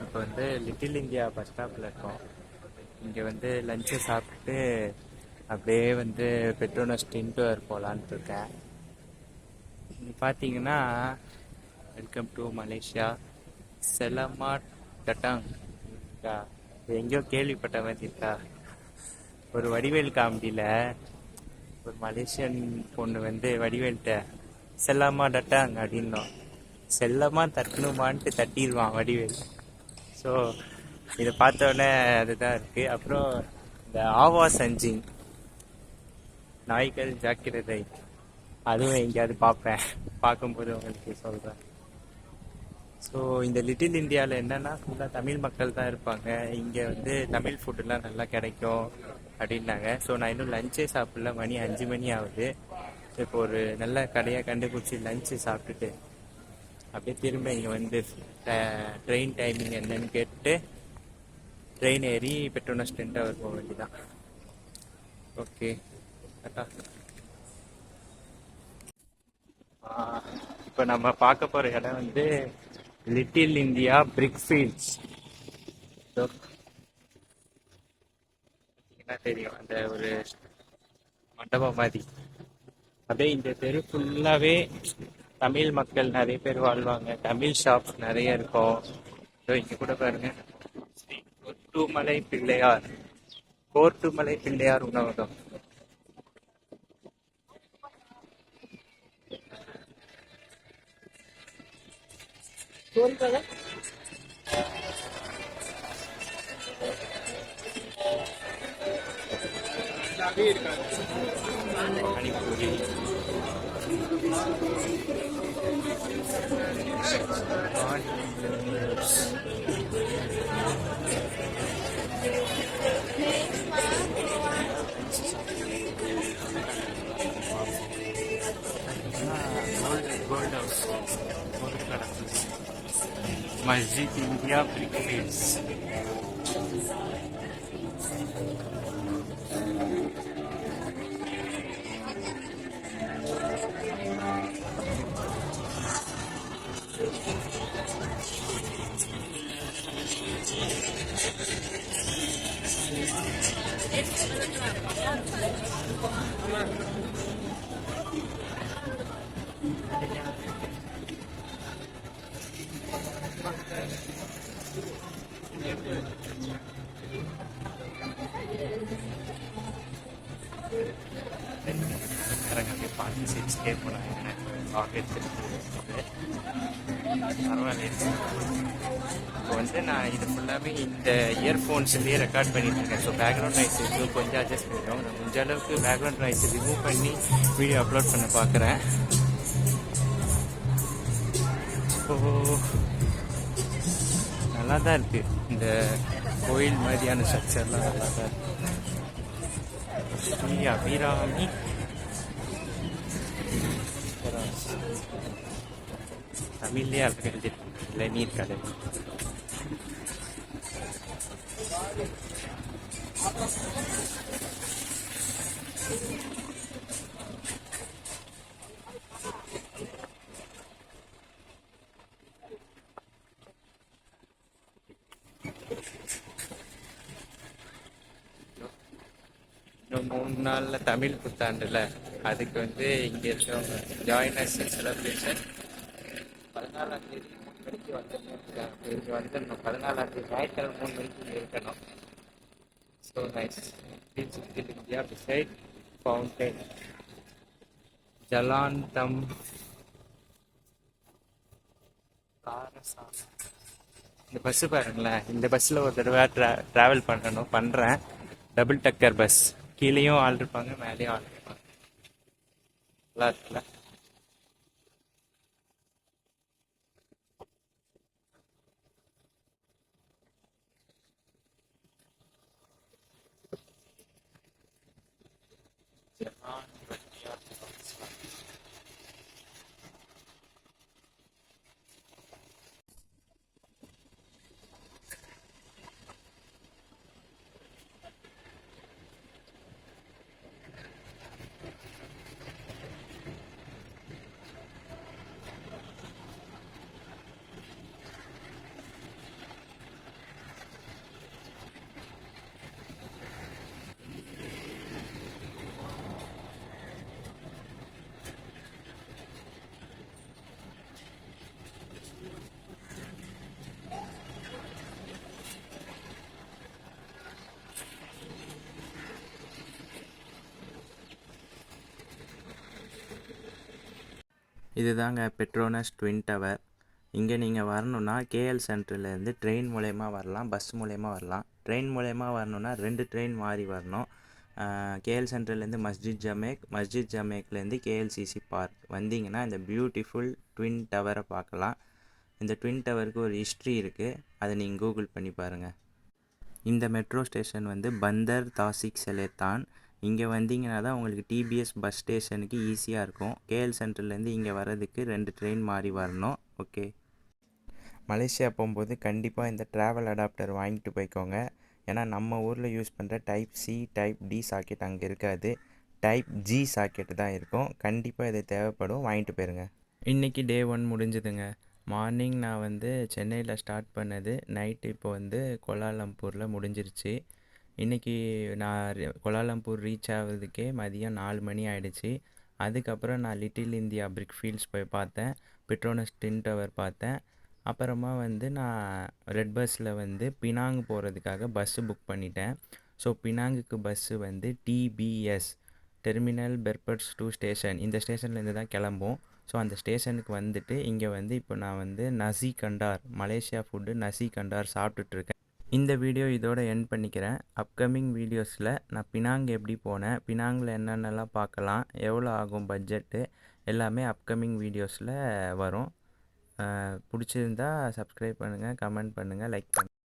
இப்போ வந்து little India bus ஸ்டாப்பில் இருக்கோம். இங்கே வந்து லஞ்சை சாப்பிட்டு அப்படியே வந்து பெட்ரோனஸ் டின்டோர் போகலான்ட்டு இருக்கேன். இங்கே பார்த்தீங்கன்னா வெல்கம் டு மலேசியா செலமாட் டட்டாங் இருக்கா, எங்கேயோ கேள்விப்பட்ட மாதிரி இருக்கா. ஒரு வடிவேல் காமெடியில் ஒரு மலேசியன் பொண்ணு வந்து வடிவேல்கிட்ட செல்லம்மா டட்டாங் அப்படின்னோம். செல்லமா தட்டணுமான்ட்டு தட்டிடுவான் வடிவேல். ஸோ இதை பார்த்தோன்னே அதுதான் இருக்குது. அப்புறம் இந்த ஆவா சஞ்சிங் நாய்கள் ஜாக்கிரதை, அதுவும் எங்கேயாவது பார்ப்பேன். பார்க்கும்போது உங்களுக்கு சொல்கிறேன். ஸோ இந்த லிட்டில் இந்தியாவில் என்னென்னா ஃபுல்லாக தமிழ் மக்கள் தான் இருப்பாங்க. இங்கே வந்து தமிழ் ஃபுட்டுலாம் நல்லா கிடைக்கும் அப்படின்னாங்க. ஸோ நான் இன்னும் லஞ்சே சாப்பிடல, மணி 5 மணி ஆகுது. இப்போ ஒரு நல்ல கடையாக கண்டுபிடிச்சி லஞ்சு சாப்பிட்டுட்டு அப்படியே திரும்ப இங்கே வந்து ட்ரெயின் டைமிங் என்னன்னு கேட்டு ட்ரெயின் ஏறி பெட்ரோனஸ் டென்டவர் போக வேண்டியதான். ஓகே, இப்போ நம்ம பார்க்க போகிற இடம் வந்து லிட்டில் இந்தியா பிரிக் ஃபீல்ட்ஸ். தெரியும் அந்த ஒரு மண்டபம் மாதிரி. அப்படியே இந்த தெரு ஃபுல்லாகவே தமிழ் மக்கள் நிறைய பேர் வாழ்வாங்க. தமிழ் ஷாப்ஸ் நிறைய இருக்கும். இங்கே கூட பாருங்க, கோட்டுமலை பிள்ளையார், கோட்டுமலை பிள்ளையார் உணவகம். பானிபூரி, கோல்ட் ஹவுஸ், மஸ்ஜித் இந்தியா பிரிக் ஃபீல்ட்ஸ். பாட்டு சிரிச்சுட்டே போனாங்க. பரவாயில்ல. இப்போ வந்து நான் இது ஃபுல்லாகவே இந்த இயர்ஃபோன்ஸ்லேயே ரெக்கார்ட் பண்ணிட்டு இருக்கேன். ஸோ பேக்ரவுண்ட் நாய்ஸ் இது கொஞ்சம் அட்ஜஸ்ட் பண்ணிடும். நான் முடிஞ்ச அளவுக்கு பேக்ரவுண்ட் நாய்ஸ் ரிமூவ் பண்ணி வீடியோ அப்லோட் பண்ண பார்க்குறேன். ஸோ நல்லா தான் இருக்குது. இந்த கோயில் மாதிரியான ஸ்ட்ரக்சர்லாம் நல்லா தான் இருக்குது. ஸ்ரீ அபிராமி தமிழ்லேயே அழகாக எழுதிருக்கு, இல்லை நீர் கடை. இன்னும் 3 நாளில் தமிழ் புத்தாண்டுல, அதுக்கு வந்து இங்கே இருக்கவங்க ஜாயினர்ஸ் செலிப்ரேஷன் 14ஆம் தேதி 3 மணிக்கு இங்கே வந்துடணும். 14ஆம் தேதி ஞாயிற்றுக்கிழமை 3 மணிக்கு இங்கே இருக்கணும். So nice. Little India beside fountain ஜலாந்தம் காரசாமி. இந்த பஸ்ஸு பாருங்களேன். இந்த பஸ்ஸில் ஒரு தடவை ட்ராவல் பண்ணுறேன். Double decker bus. கீழேயும் ஆள் இருப்பாங்க, மேலேயும் ஆள் இருப்பாங்க. நல்லா இருக்குல்ல? இதுதாங்க பெட்ரோனஸ் ட்வின் டவர். இங்கே நீங்கள் வரணுன்னா கேஎல் சென்டர்லேருந்து ட்ரெயின் மூலயமா வரலாம், பஸ் மூலயமா வரலாம். ட்ரெயின் மூலயமா வரணுன்னா 2 ட்ரெயின் மாறி வரணும். கேஎல் சென்டர்லேருந்து மஸ்ஜித் ஜமேக்லேருந்து கேஎல்சிசி பார்க் வந்தீங்கன்னா இந்த பியூட்டிஃபுல் ட்வின் டவரை பார்க்கலாம். இந்த ட்வின் டவருக்கு ஒரு ஹிஸ்ட்ரி இருக்குது, அதை நீங்கள் கூகுள் பண்ணி பாருங்கள். இந்த மெட்ரோ ஸ்டேஷன் வந்து பந்தர் தாசிக் செலேத்தான். இங்கே வந்தீங்கன்னா தான் உங்களுக்கு டிபிஎஸ் பஸ் ஸ்டேஷனுக்கு ஈஸியாக இருக்கும். கேஎல் சென்டர்லேருந்து இங்கே வர்றதுக்கு 2 ட்ரெயின் மாறி வரணும். ஓகே, மலேசியா போகும்போது கண்டிப்பாக இந்த ட்ராவல் அடாப்டர் வாங்கிட்டு போய்க்கோங்க. ஏன்னா நம்ம ஊரில் யூஸ் பண்ணுற type C type D socket அங்கே இருக்காது, டைப் ஜி சாக்கெட்டு தான் இருக்கும். கண்டிப்பாக இது தேவைப்படும், வாங்கிட்டு போயிருங்க. இன்றைக்கி டே 1 முடிஞ்சுதுங்க. மார்னிங் நான் வந்து சென்னையில் ஸ்டார்ட் பண்ணது, நைட்டு இப்போ வந்து கோலாலம்பூரில் முடிஞ்சிருச்சு. இன்றைக்கி நான் கோலாலம்பூர் ரீச் ஆகிறதுக்கே மதியம் 4 மணி ஆகிடுச்சு. அதுக்கப்புறம் நான் லிட்டில் இந்தியா பிரிக் ஃபீல்ட்ஸ் போய் பார்த்தேன், பெட்ரோனஸ் ட்வின் டவர் பார்த்தேன். அப்புறமா வந்து நான் ரெட் பஸ்ஸில் வந்து பினாங் போகிறதுக்காக பஸ்ஸு புக் பண்ணிட்டேன். ஸோ பினாங்குக்கு பஸ்ஸு வந்து டிபிஎஸ் டெர்மினல் பெர்பட்ஸ் 2 ஸ்டேஷன், இந்த ஸ்டேஷன்லேருந்து தான் கிளம்பும். ஸோ அந்த ஸ்டேஷனுக்கு வந்துட்டு இங்கே வந்து இப்போ நான் வந்து நசி கண்டார், மலேசியா ஃபுட்டு நசி கண்டார் சாப்பிட்டுட்ருக்கேன். இந்த வீடியோ இதோட எண்ட் பண்ணிக்கிறேன். அப்கமிங் வீடியோஸில் நான் பினாங் எப்படி போனேன், பினாங்கில் என்னென்னலாம் பார்க்கலாம், எவ்வளோ ஆகும் பட்ஜெட்டு, எல்லாமே அப்கமிங் வீடியோஸில் வரும். பிடிச்சிருந்தா சப்ஸ்கிரைப் பண்ணுங்கள், கமெண்ட் பண்ணுங்கள், லைக் பண்ணுங்கள்.